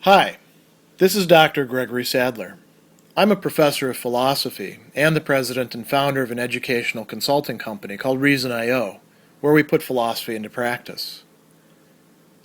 Hi, this is Dr. Gregory Sadler. I'm a professor of philosophy and the president and founder of an educational consulting company called Reason.io, where we put philosophy into practice.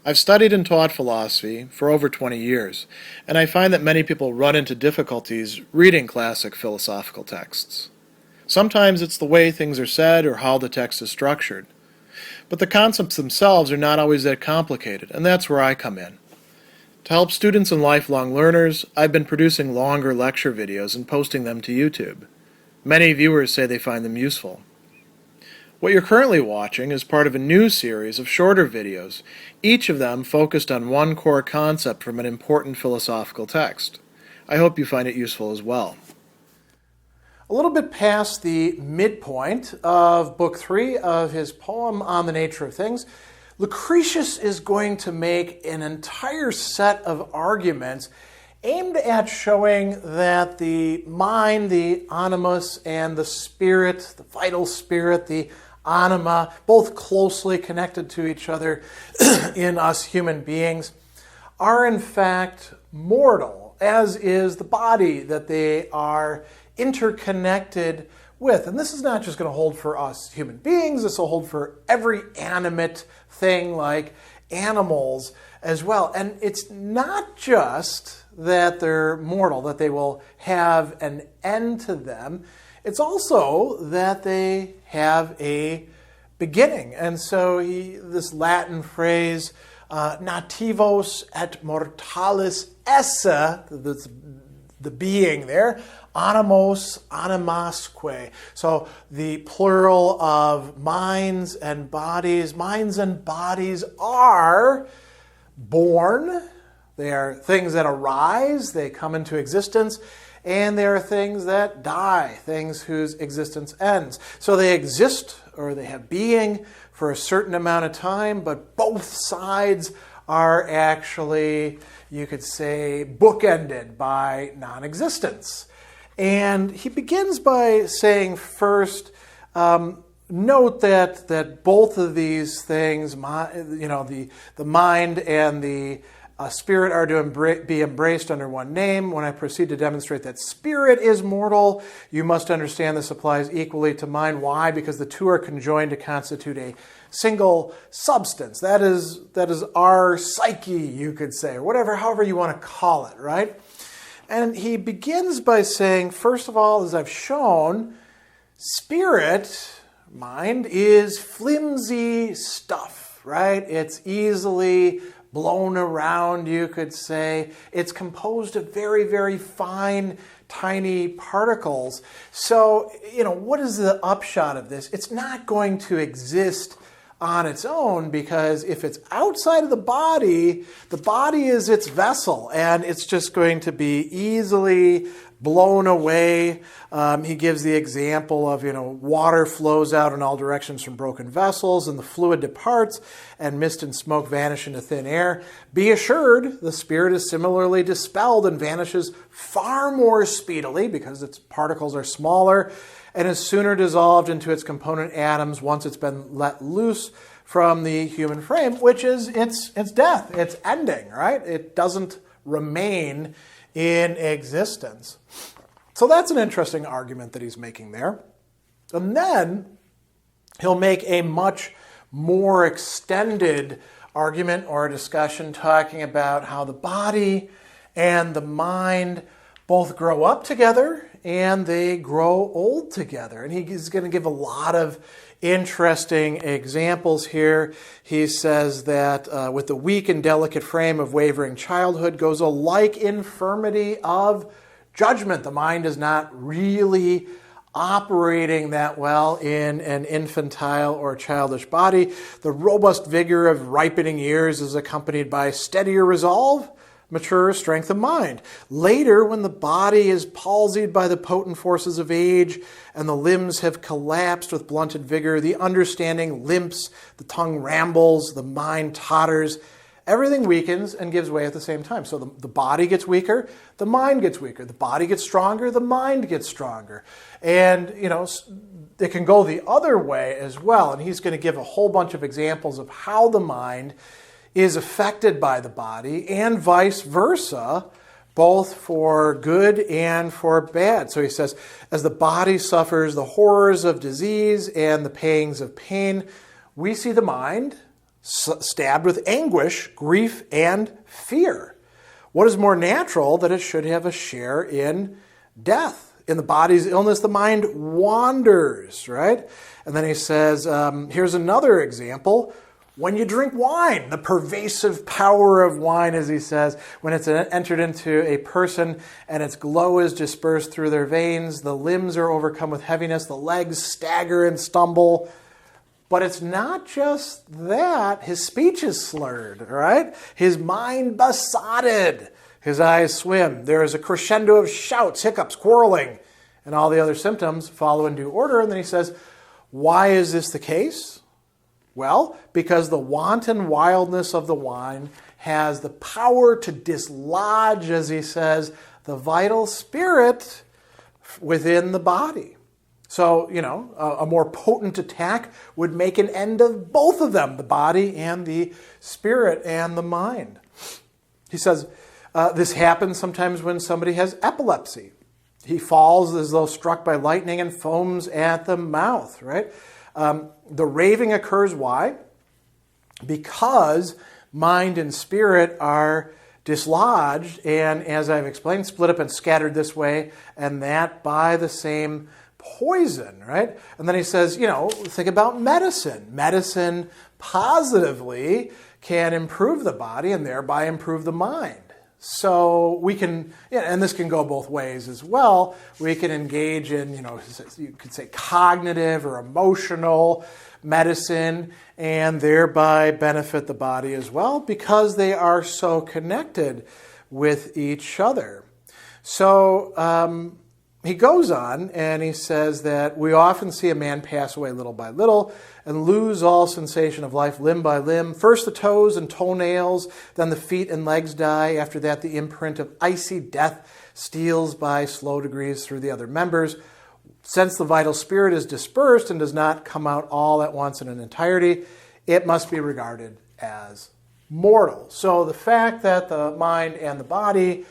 I've studied and taught philosophy for over 20 years, and I find that many people run into difficulties reading classic philosophical texts. Sometimes it's the way things are said or how the text is structured. But the concepts themselves are not always that complicated, and that's where I come in. To help students and lifelong learners, I've been producing longer lecture videos and posting them to YouTube. Many viewers say they find them useful. What you're currently watching is part of a new series of shorter videos, each of them focused on one core concept from an important philosophical text. I hope you find it useful as well. A little bit past the midpoint of Book 3 of his poem On the Nature of Things, Lucretius is going to make an entire set of arguments aimed at showing that the mind, the animus, and the spirit, the vital spirit, the anima, both closely connected to each other in us human beings, are in fact mortal, as is the body, that they are interconnected with. And this is not just going to hold for us human beings, this will hold for every animate thing like animals as well. And it's not just that they're mortal, that they will have an end to them. It's also that they have a beginning. And so this Latin phrase, nativos et mortalis esse, the being there, animos, animasque. So the plural of minds and bodies are born. They are things that arise, they come into existence, and they are things that die, things whose existence ends. So they exist, or they have being for a certain amount of time, but both sides are actually, you could say, bookended by non-existence. And he begins by saying first, note that both of these things, the mind and the spirit are to be embraced under one name. When I proceed to demonstrate that spirit is mortal, you must understand this applies equally to mind. Why? Because the two are conjoined to constitute a single substance. That is our psyche, you could say, or however you want to call it, right? And he begins by saying, first of all, as I've shown, spirit, mind, is flimsy stuff, right? It's easily blown around, you could say. It's composed of very, very fine, tiny particles. So, what is the upshot of this? It's not going to exist on its own, because if it's outside of the body is its vessel, and it's just going to be easily blown away. He gives the example of, water flows out in all directions from broken vessels, and the fluid departs, and mist and smoke vanish into thin air. Be assured, the spirit is similarly dispelled and vanishes far more speedily, because its particles are smaller, and is sooner dissolved into its component atoms once it's been let loose from the human frame, which is its death, its ending, right? It doesn't remain in existence. So that's an interesting argument that he's making there. And then he'll make a much more extended argument or a discussion talking about how the body and the mind both grow up together and they grow old together. And he's going to give a lot of interesting examples here. He says that with the weak and delicate frame of wavering childhood goes a like infirmity of judgment. The mind is not really operating that well in an infantile or childish body. The robust vigor of ripening years is accompanied by steadier resolve, mature strength of mind. Later, when the body is palsied by the potent forces of age and the limbs have collapsed with blunted vigor, the understanding limps, the tongue rambles, the mind totters, everything weakens and gives way at the same time. So the body gets weaker, the mind gets weaker. The body gets stronger, the mind gets stronger. And, it can go the other way as well. And he's going to give a whole bunch of examples of how the mind is affected by the body, and vice versa, both for good and for bad. So he says, as the body suffers the horrors of disease and the pangs of pain, we see the mind stabbed with anguish, grief, and fear. What is more natural that it should have a share in death? In the body's illness, the mind wanders, right? And then he says, here's another example. When you drink wine, the pervasive power of wine, as he says, when it's entered into a person and its glow is dispersed through their veins, the limbs are overcome with heaviness, the legs stagger and stumble. But it's not just that. His speech is slurred, right? His mind besotted. His eyes swim. There is a crescendo of shouts, hiccups, quarreling, and all the other symptoms follow in due order. And then he says, why is this the case? Well, because the wanton wildness of the wine has the power to dislodge, as he says, the vital spirit within the body. So, a more potent attack would make an end of both of them, the body and the spirit and the mind. He says, this happens sometimes when somebody has epilepsy. He falls as though struck by lightning and foams at the mouth, right? The raving occurs, why? Because mind and spirit are dislodged and, as I've explained, split up and scattered this way and that by the same poison, right? And then he says, think about medicine. Medicine positively can improve the body and thereby improve the mind. So we can, and this can go both ways as well, we can engage in, you could say cognitive or emotional medicine and thereby benefit the body as well because they are so connected with each other. So he goes on and he says that we often see a man pass away little by little and lose all sensation of life limb by limb. First the toes and toenails, then the feet and legs die. After that, the imprint of icy death steals by slow degrees through the other members. Since the vital spirit is dispersed and does not come out all at once in an entirety, it must be regarded as mortal. So the fact that the mind and the body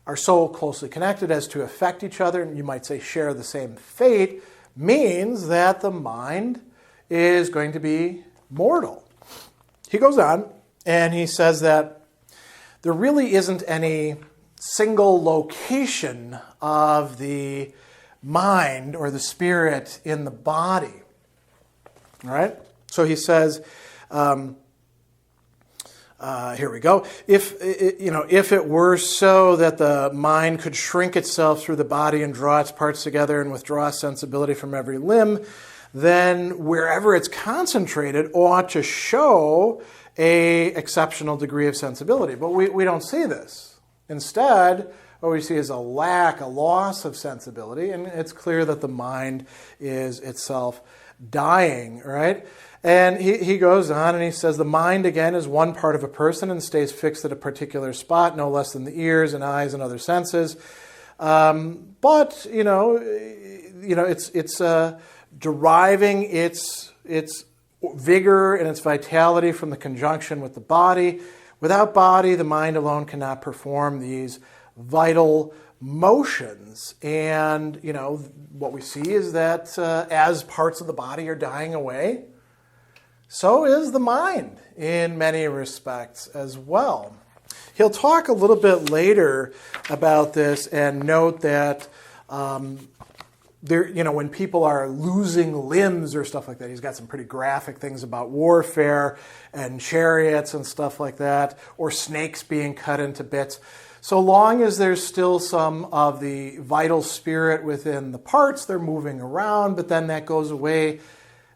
are so closely connected as to affect each other, and you might say share the same fate, means that the mind is going to be mortal. He goes on and he says that there really isn't any single location of the mind or the spirit in the body. All right? So he says, here we go. If it were so that the mind could shrink itself through the body and draw its parts together and withdraw sensibility from every limb, then wherever it's concentrated ought to show a exceptional degree of sensibility. But we don't see this. Instead, what we see is a loss of sensibility, and it's clear that the mind is itself dying, right? And he goes on and he says, the mind, again, is one part of a person and stays fixed at a particular spot, no less than the ears and eyes and other senses. But, it's deriving its vigor and its vitality from the conjunction with the body. Without body, the mind alone cannot perform these vital motions. And, what we see is that as parts of the body are dying away, so is the mind in many respects as well. He'll talk a little bit later about this and note that when people are losing limbs or stuff like that, he's got some pretty graphic things about warfare and chariots and stuff like that, or snakes being cut into bits. So long as there's still some of the vital spirit within the parts, they're moving around, but then that goes away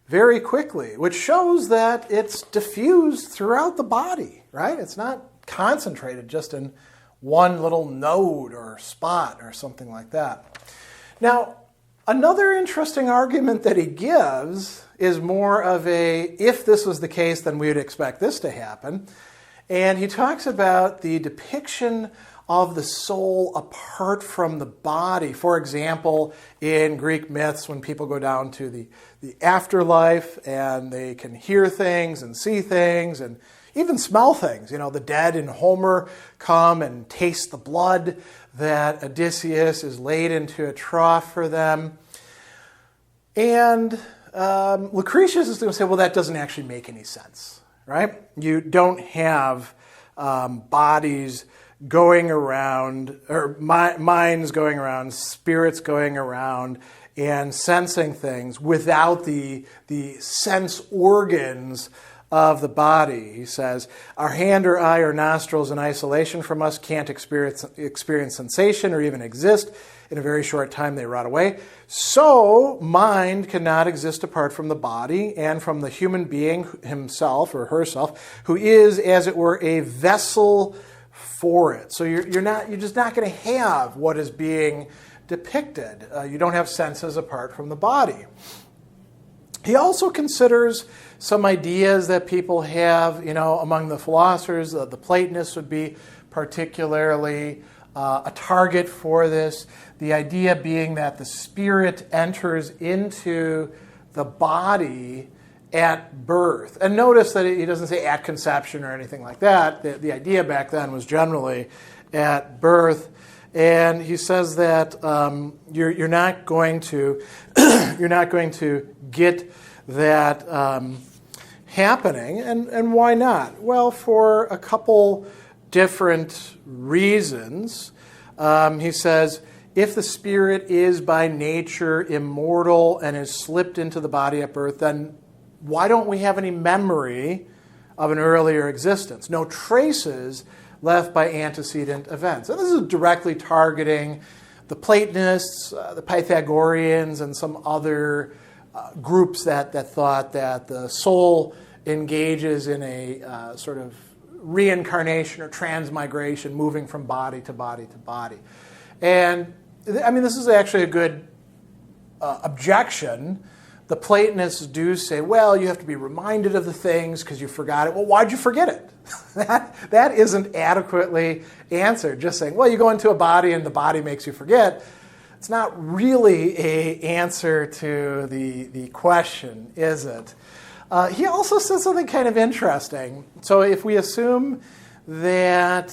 very quickly, which shows that it's diffused throughout the body, right? It's not concentrated just in one little node or spot or something like that. Now, another interesting argument that he gives is more of a, if this was the case, then we would expect this to happen. And he talks about the depiction of the soul apart from the body. For example, in Greek myths, when people go down to the afterlife and they can hear things and see things and even smell things. The dead in Homer come and taste the blood that Odysseus is laid into a trough for them. And Lucretius is going to say, well, that doesn't actually make any sense, right? You don't have bodies going around, or minds going around, spirits going around and sensing things without the sense organs of the body. He says, our hand or eye or nostrils in isolation from us can't experience sensation or even exist. In a very short time they rot away. So mind cannot exist apart from the body and from the human being himself or herself, who is, as it were, a vessel for it. So you're just not going to have what is being depicted. You don't have senses apart from the body. He also considers some ideas that people have, among the philosophers. The Platonists would be particularly a target for this. The idea being that the spirit enters into the body at birth. And notice that he doesn't say at conception or anything like that. The idea back then was generally at birth. And he says that you're not going to get that happening. And why not? Well, for a couple different reasons. He says, if the spirit is by nature immortal and is slipped into the body at birth, then why don't we have any memory of an earlier existence? No traces left by antecedent events. And this is directly targeting the Platonists, the Pythagoreans, and some other groups that thought that the soul engages in a sort of reincarnation or transmigration, moving from body to body to body. And this is actually a good objection. The Platonists do say, well, you have to be reminded of the things because you forgot it. Well, why'd you forget it? That isn't adequately answered. Just saying, well, you go into a body and the body makes you forget. It's not really an answer to the question, is it? He also says something kind of interesting. So if we assume that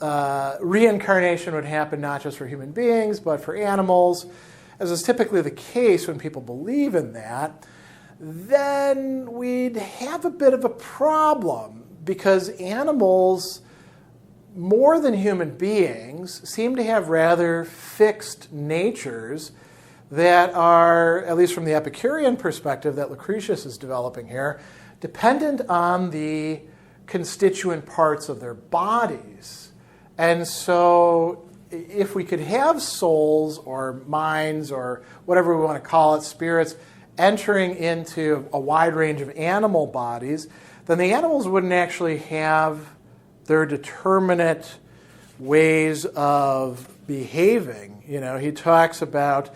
reincarnation would happen not just for human beings, but for animals, as is typically the case when people believe in that, then we'd have a bit of a problem because animals, more than human beings, seem to have rather fixed natures that are, at least from the Epicurean perspective that Lucretius is developing here, dependent on the constituent parts of their bodies. And so if we could have souls or minds or whatever we want to call it, spirits, entering into a wide range of animal bodies, then the animals wouldn't actually have their determinate ways of behaving. He talks about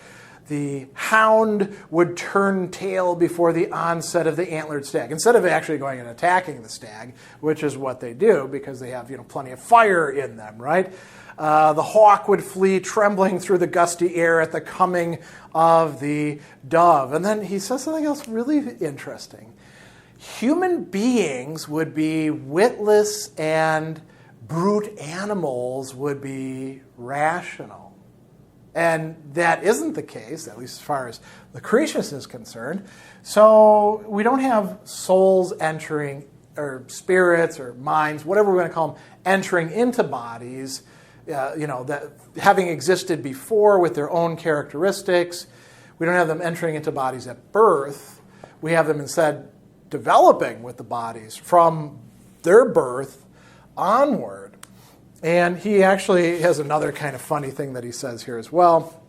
the hound would turn tail before the onset of the antlered stag, instead of actually going and attacking the stag, which is what they do because they have plenty of fire in them, right? The hawk would flee trembling through the gusty air at the coming of the dove. And then he says something else really interesting. Human beings would be witless and brute animals would be rational. And that isn't the case, at least as far as Lucretius is concerned. So we don't have souls entering, or spirits or minds, whatever we're going to call them, entering into bodies, that having existed before with their own characteristics. We don't have them entering into bodies at birth. We have them instead developing with the bodies from their birth onward. And he actually has another kind of funny thing that he says here as well.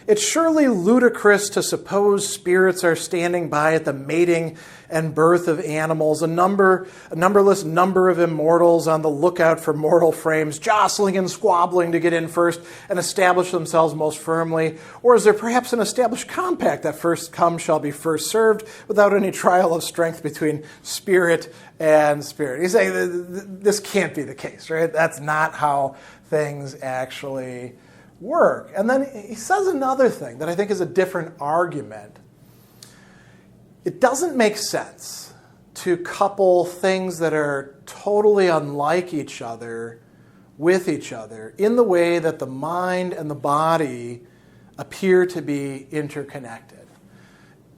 It's surely ludicrous to suppose spirits are standing by at the mating and birth of animals, a numberless number of immortals on the lookout for mortal frames, jostling and squabbling to get in first and establish themselves most firmly. Or is there perhaps an established compact that first come shall be first served without any trial of strength between spirit and spirit? He's saying this can't be the case, right? That's not how things actually work. And then he says another thing that I think is a different argument. It doesn't make sense to couple things that are totally unlike each other with each other in the way that the mind and the body appear to be interconnected.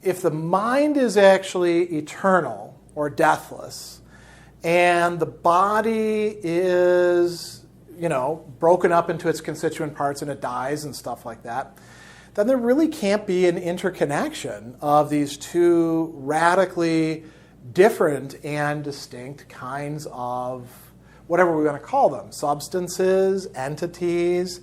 If the mind is actually eternal or deathless, and the body is, broken up into its constituent parts and it dies and stuff like that, then there really can't be an interconnection of these two radically different and distinct kinds of whatever we want to call them, substances, entities.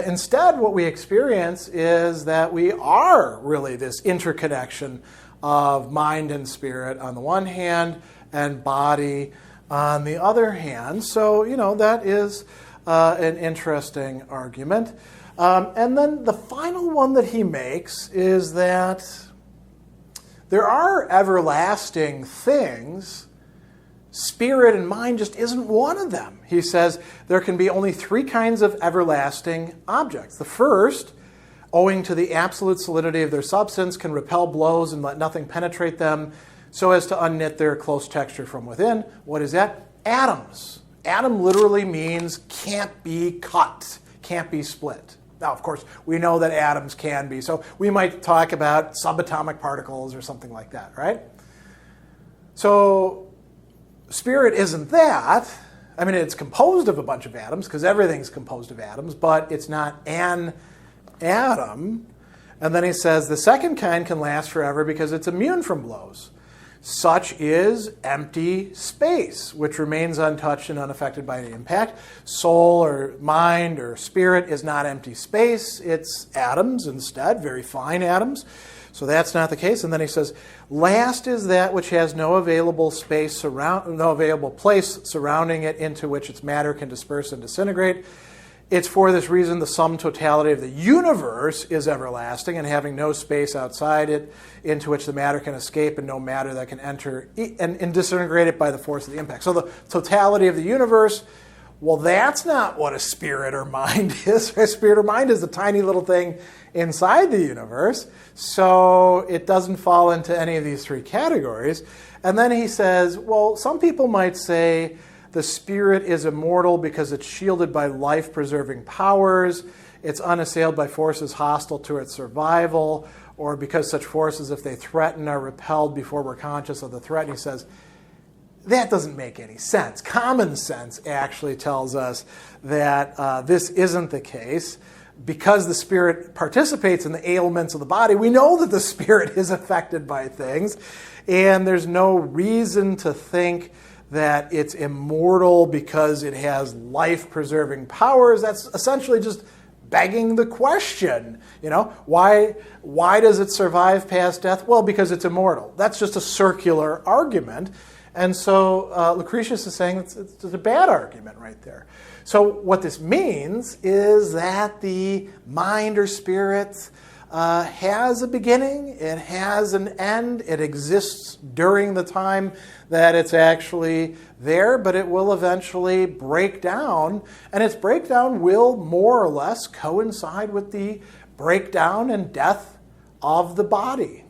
Instead, what we experience is that we are really this interconnection of mind and spirit on the one hand and body on the other hand. So, that is an interesting argument. And then the final one that he makes is that there are everlasting things. Spirit and mind just isn't one of them. He says there can be only three kinds of everlasting objects. The first, owing to the absolute solidity of their substance, can repel blows and let nothing penetrate them so as to unknit their close texture from within. What is that? Atoms. Atom literally means can't be cut, can't be split. Now, of course, we know that atoms can be. So we might talk about subatomic particles or something like that, right? So spirit isn't that. I mean, it's composed of a bunch of atoms because everything's composed of atoms, but it's not an atom. And then he says the second kind can last forever because it's immune from blows. Such is empty space, which remains untouched and unaffected by any impact. Soul or mind or spirit is not empty space. It's atoms instead, very fine atoms. So that's not the case. And then he says, last is that which has no available place surrounding it into which its matter can disperse and disintegrate. It's for this reason the sum totality of the universe is everlasting and having no space outside it into which the matter can escape and no matter that can enter and disintegrate it by the force of the impact. So the totality of the universe, well, that's not what a spirit or mind is. A spirit or mind is a tiny little thing inside the universe. So it doesn't fall into any of these three categories. And then he says, well, some people might say, the spirit is immortal because it's shielded by life-preserving powers. It's unassailed by forces hostile to its survival, or because such forces, if they threaten, are repelled before we're conscious of the threat. And he says, that doesn't make any sense. Common sense actually tells us that this isn't the case. Because the spirit participates in the ailments of the body, we know that the spirit is affected by things, and there's no reason to think that it's immortal because it has life-preserving powers. That's essentially just begging the question. Why does it survive past death? Well, because it's immortal. That's just a circular argument. And so Lucretius is saying it's a bad argument right there. So what this means is that the mind or spirit has a beginning, it has an end, it exists during the time that it's actually there, but it will eventually break down, and its breakdown will more or less coincide with the breakdown and death of the body.